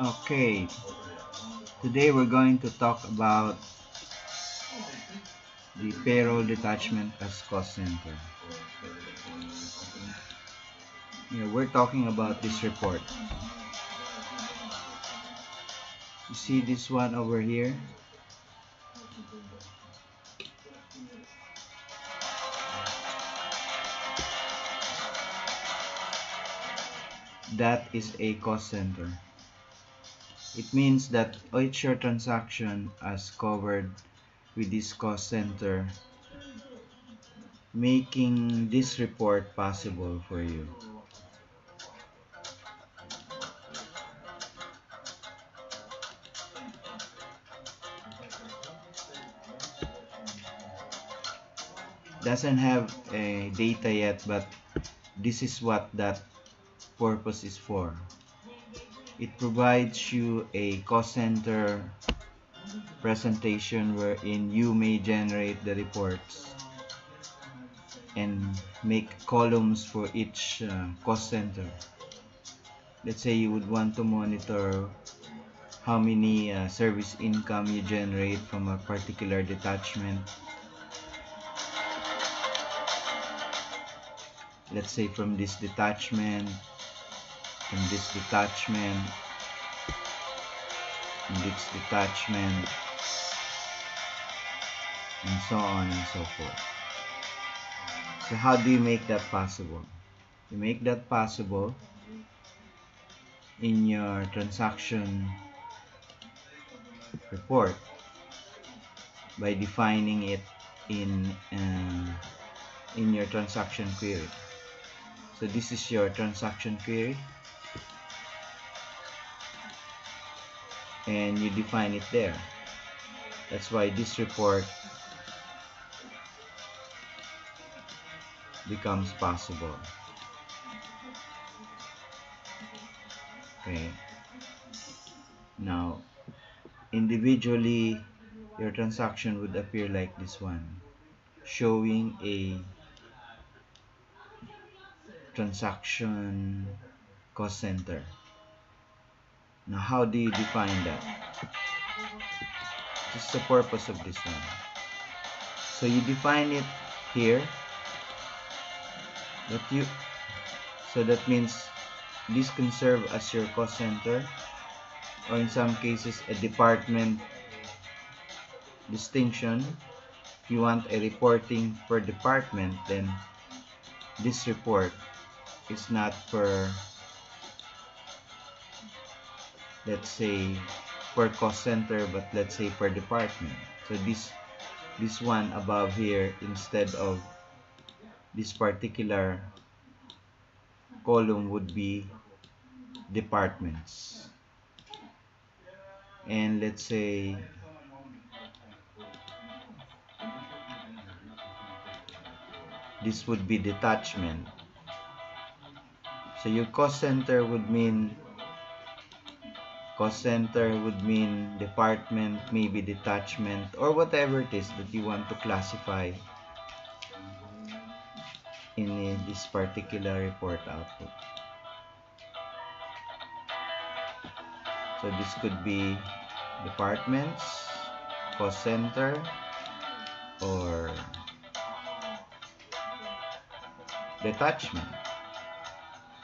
Okay, today we're going to talk about the payroll detachment as cost center. We're talking about this report. You see this one over here? That is a cost center. It means that each your transaction is covered with this cost center, making this report possible for you. Doesn't have a data yet, but this is what that purpose is for. It provides you a cost center presentation wherein you may generate the reports and make columns for each cost center. Let's say you would want to monitor how many service income you generate from a particular detachment. Let's say from this detachment, from this detachment, from this detachment, and so on and so forth. So how do you make that possible? You make that possible in your transaction report by defining it in your transaction query. So this is your transaction query, and you define it there. That's why this report becomes possible. Okay. Now, individually, your transaction would appear like this one, showing a transaction cost center. Now, how do you define that? This is the purpose of this one. So you define it here. So that means this can serve as your cost center, or in some cases a department distinction. If you want a reporting per department, then this report is not per, let's say, per cost center, but let's say per department. So this one above here, instead of this particular column, would be departments. And let's say this would be detachment. So your cost center would mean department, maybe detachment, or whatever it is that you want to classify in this particular report output. So this could be departments, cost center, or detachment.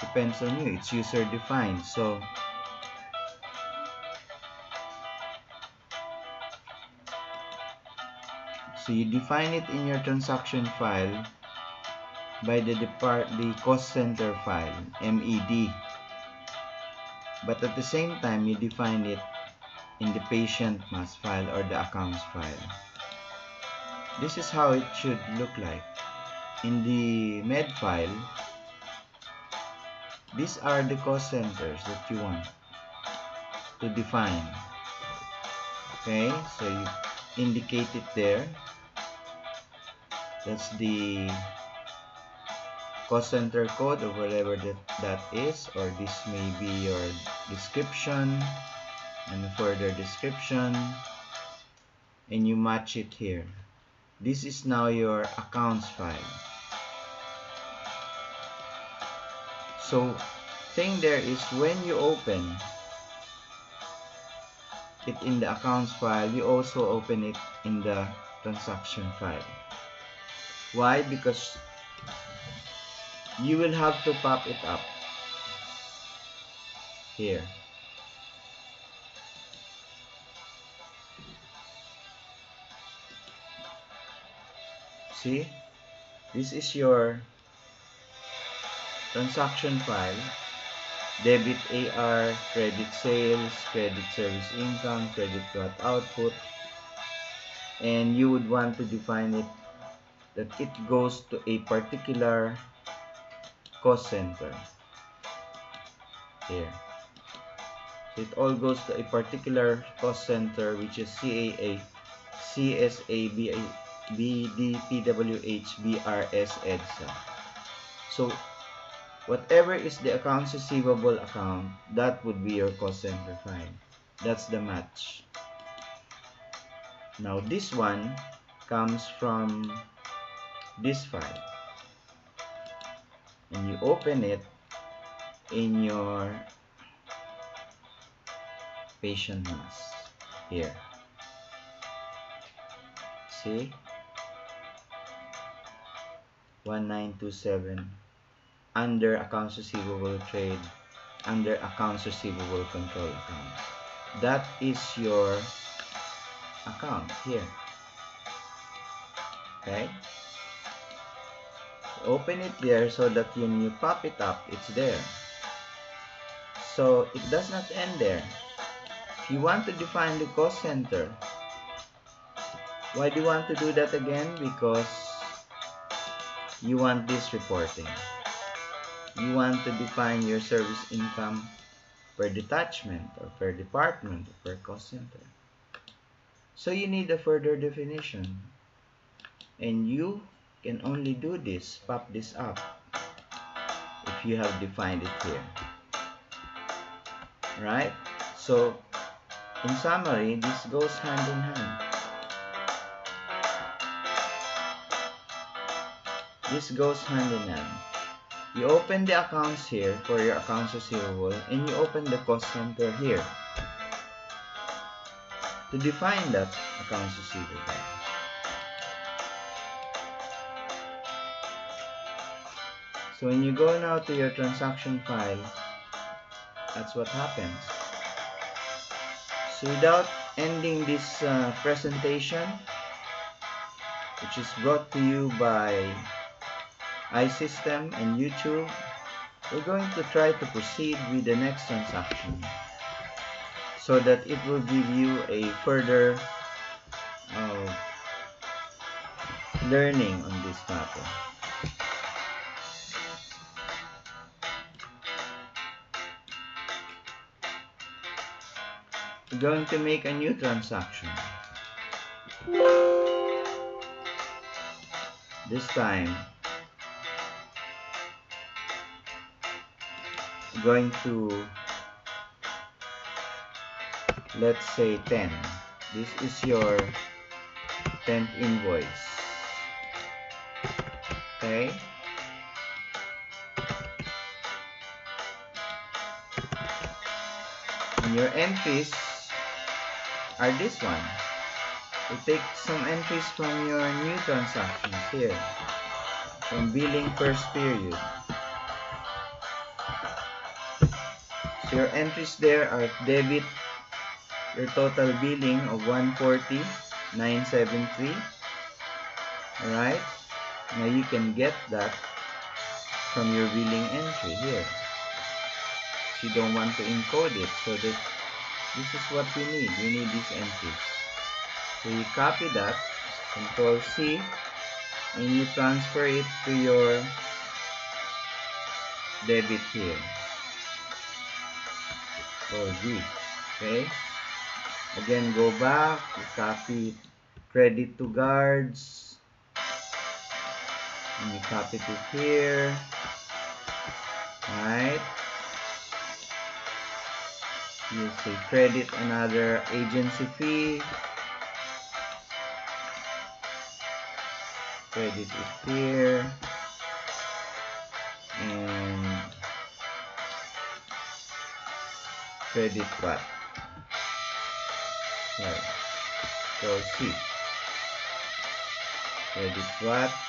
Depends on you. It's user defined. So you define it in your transaction file by the cost center file, MED. But at the same time, you define it in the patient mass file or the accounts file. This is how it should look like. In the med file, these are the cost centers that you want to define. Okay, so you indicate it there. That's the cost center code, or whatever that is, or this may be your description and a further description, and you match it here. This is now your accounts file. So thing there is, when you open it in the accounts file, you also open it in the transaction file. Why? Because you will have to pop it up here. See? This is your transaction file. Debit AR, credit sales, credit service income, credit card output. And you would want to define it that it goes to a particular cost center. Here. So it all goes to a particular cost center, which is CAA, CSA, BD, PWH, BRS, EDSA. So whatever is the accounts receivable account, that would be your cost center file. That's the match. Now this one comes from this file. And you open it in your patient mass here. See? 1927 under accounts receivable trade, under accounts receivable control account. That is your account here. Okay? Open it there so that when you pop it up, it's there. So it does not end there. If you want to define the cost center, why do you want to do that again? Because you want this reporting. You want to define your service income per detachment or per department or per cost center. So you need a further definition. And you can only do this, pop this up, if you have defined it here. Right? So, in summary, this goes hand in hand. This goes hand in hand. You open the accounts here for your accounts receivable, and you open the cost center here to define that accounts receivable. So when you go now to your transaction file, that's what happens. So without ending this presentation, which is brought to you by iSYTEM and YouTube, we're going to try to proceed with the next transaction so that it will give you a further learning on this matter. We're going to make a new transaction. This time, we're going to, let's say 10. This is your 10th invoice. Okay? And your entries are this one. You take some entries from your new transactions here, from billing first period. So your entries there are debit, your total billing of 140,973. Alright? Now you can get that from your billing entry here. You don't want to encode it, so that this is what we need. We need these entries. So you copy that, Control C, and you transfer it to your debit here. Control V. Okay? Again, go back, you copy credit to guards, and you copy it here. Alright? You say credit another agency fee. Credit it here. And credit what? Here. So C. Credit what?